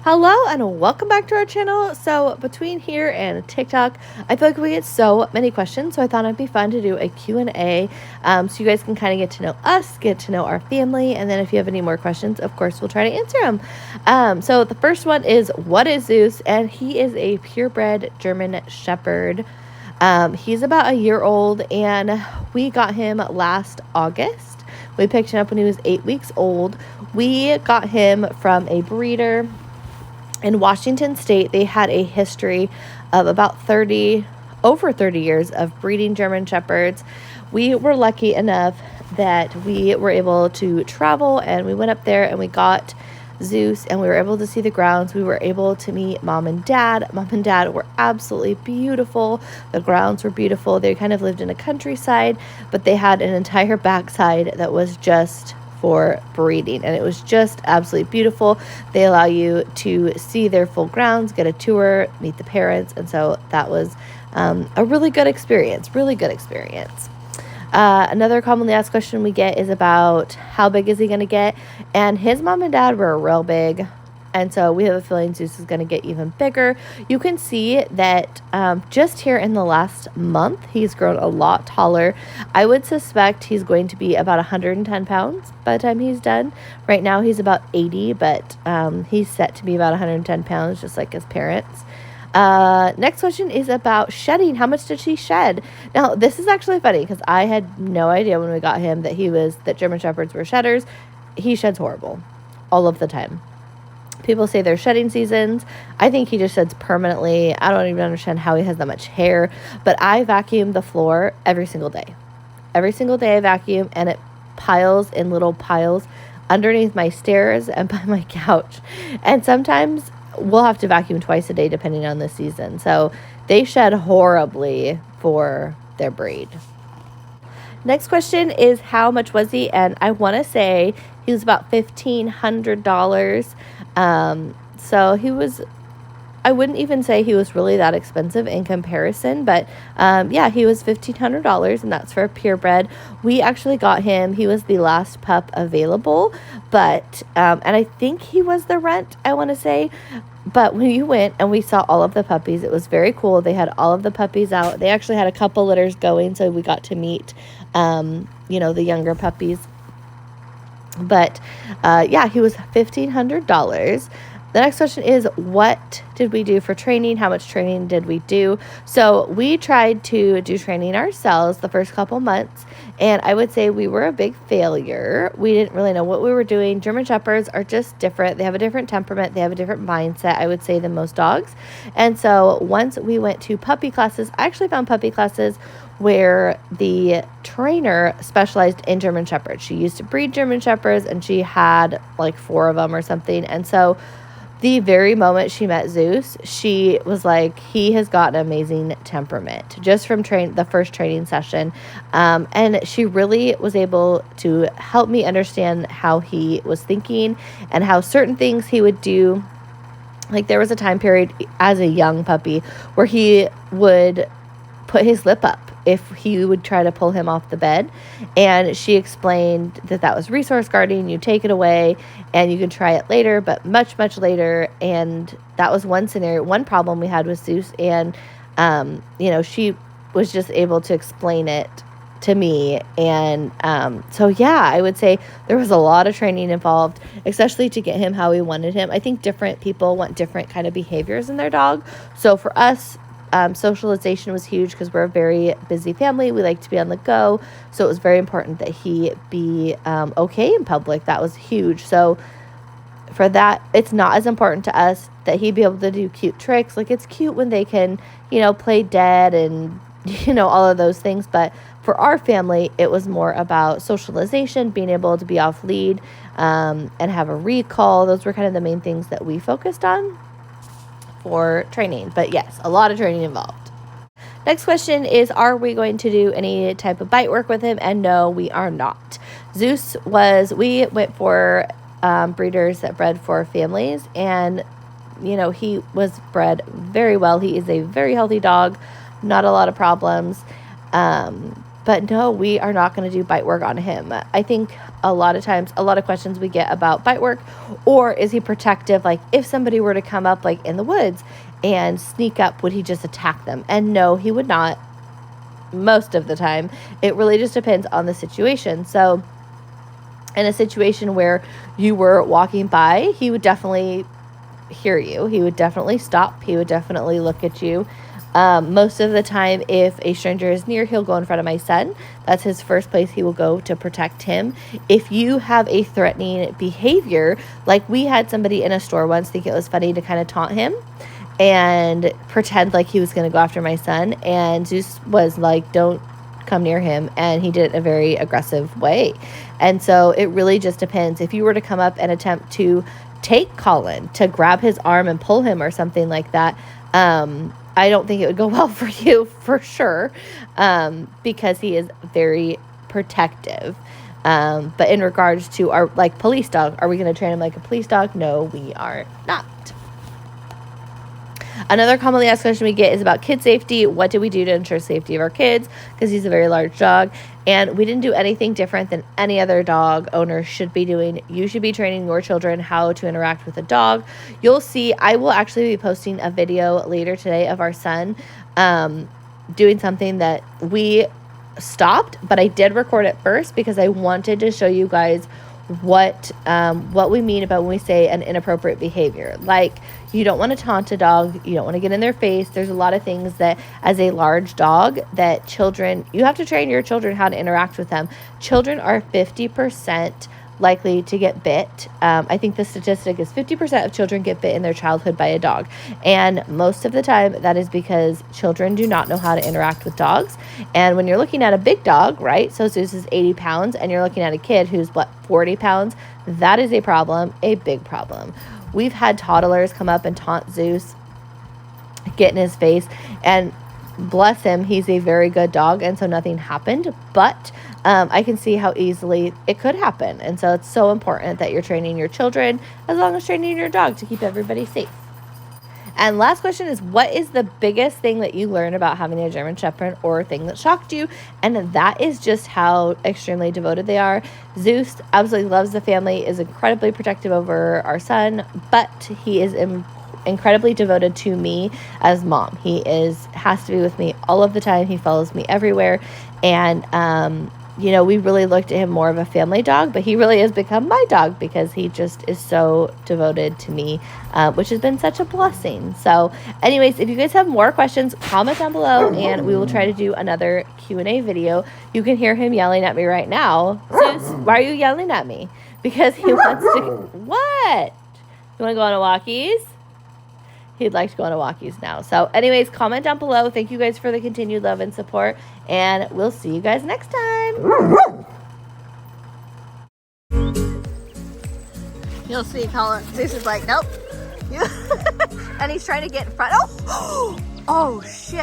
Hello and welcome back to our channel. So between here and TikTok, I feel like we get so many questions, so I thought it'd be fun to do a Q&A so you guys can kind of get to know us, get to know our family, and then if you have any more questions, of course, we'll try to answer them. So the first one is, what is Zeus? And he is a purebred German Shepherd. He's about a year old, and we got him last August. We picked him up when he was 8 weeks old. We got him from a breeder in Washington State. They had a history of about over 30 years of breeding German Shepherds. We were lucky enough that we were able to travel, and we went up there and we got Zeus, and we were able to see the grounds. We were able to meet mom and dad. Mom and dad were absolutely beautiful. The grounds were beautiful. They kind of lived in a countryside, but they had an entire backside that was just for breeding, and it was just absolutely beautiful. They allow you to see their full grounds, get a tour, meet the parents, and so that was a really good experience. Another commonly asked question we get is about how big is he going to get, and his mom and dad were real big, and so we have a feeling Zeus is going to get even bigger. You can see that just here in the last month, he's grown a lot taller. I would suspect he's going to be about 110 pounds by the time he's done. Right now, he's about 80, but he's set to be about 110 pounds, just like his parents. Next question is about shedding. How much did she shed? Now, this is actually funny because I had no idea when we got him that German Shepherds were shedders. He sheds horrible all of the time. People say they're shedding seasons. I think he just sheds permanently. I don't even understand how he has that much hair, but I vacuum the floor every single day. Every single day I vacuum, and it piles in little piles underneath my stairs and by my couch. And sometimes we'll have to vacuum twice a day depending on the season. So they shed horribly for their breed. Next question is, how much was he? And I want to say he was about $1,500. So I wouldn't even say he was really that expensive in comparison, but he was $1,500, and that's for a purebred. We actually got him. He was the last pup available, but and I think he was the rent, I want to say. But when you went and we saw all of the puppies, it was very cool. They had all of the puppies out. They actually had a couple litters going, so we got to meet, the younger puppies. But, he was $1,500. The next question is, what did we do for training? How much training did we do? So we tried to do training ourselves the first couple months, and I would say we were a big failure. We didn't really know what we were doing. German Shepherds are just different. They have a different temperament. They have a different mindset, I would say, than most dogs. And so once we went to puppy classes, I actually found puppy classes where the trainer specialized in German Shepherds. She used to breed German Shepherds, and she had like 4 of them or something. And so the very moment she met Zeus, she was like, he has got an amazing temperament just from the first training session. And she really was able to help me understand how he was thinking and how certain things he would do. Like, there was a time period as a young puppy where he would put his lip up if he would try to pull him off the bed. And she explained that was resource guarding. You take it away and you can try it later, but much, much later. And that was one scenario, one problem we had with Zeus. And, she was just able to explain it to me. And I would say there was a lot of training involved, especially to get him how we wanted him. I think different people want different kind of behaviors in their dog. So for us, socialization was huge because we're a very busy family. We like to be on the go. So it was very important that he be okay in public. That was huge. So for that, it's not as important to us that he be able to do cute tricks. Like, it's cute when they can, play dead and, all of those things. But for our family, it was more about socialization, being able to be off lead and have a recall. Those were kind of the main things that we focused on for training. But yes, a lot of training involved. Next question is, are we going to do any type of bite work with him? And no, we are not. We went for breeders that bred for families, and he was bred very well. He is a very healthy dog, not a lot of problems. But no, we are not going to do bite work on him. I think a lot of times, a lot of questions we get about bite work, or is he protective? Like if somebody were to come up like in the woods and sneak up, would he just attack them? And no, he would not most of the time. It really just depends on the situation. So in a situation where you were walking by, he would definitely hear you. He would definitely stop. He would definitely look at you. Most of the time, if a stranger is near, he'll go in front of my son. That's his first place he will go to protect him. If you have a threatening behavior, like we had somebody in a store once think it was funny to kind of taunt him and pretend like he was going to go after my son, and Zeus was like, don't come near him, and he did it in a very aggressive way. And so it really just depends. If you were to come up and attempt to take Colin, to grab his arm and pull him or something like that, I don't think it would go well for you, for sure, because he is very protective. But in regards to our like police dog, are we going to train him like a police dog? No, we are not. Another commonly asked question we get is about kid safety. What do we do to ensure safety of our kids? Because he's a very large dog, and we didn't do anything different than any other dog owner should be doing. You should be training your children how to interact with a dog. You'll see, I will actually be posting a video later today of our son doing something that we stopped, but I did record it first because I wanted to show you guys what we mean about when we say an inappropriate behavior. Like, you don't want to taunt a dog, you don't want to get in their face. There's a lot of things that as a large dog that children, you have to train your children how to interact with them. Children are 50% likely to get bit. I think the statistic is 50% of children get bit in their childhood by a dog. And most of the time that is because children do not know how to interact with dogs. And when you're looking at a big dog, right? So Zeus is 80 pounds and you're looking at a kid who's 40 pounds. That is a problem, a big problem. We've had toddlers come up and taunt Zeus, get in his face, and bless him, he's a very good dog, and so nothing happened. But I can see how easily it could happen. And so it's so important that you're training your children as long as training your dog to keep everybody safe. And last question is, what is the biggest thing that you learned about having a German Shepherd, or thing that shocked you? And that is just how extremely devoted they are. Zeus absolutely loves the family, is incredibly protective over our son, but he is incredibly devoted to me as mom. He has to be with me all of the time. He follows me everywhere. And, we really looked at him more of a family dog, but he really has become my dog because he just is so devoted to me, which has been such a blessing. So anyways, if you guys have more questions, comment down below and we will try to do another Q&A video. You can hear him yelling at me right now. Zeus, why are you yelling at me? Because he wants to... What? You want to go on a walkies? He'd like to go on a walkies now. So anyways, comment down below. Thank you guys for the continued love and support, and we'll see you guys next time. You'll see Colin. Zeus is like, nope. And he's trying to get in front. Oh, oh shit.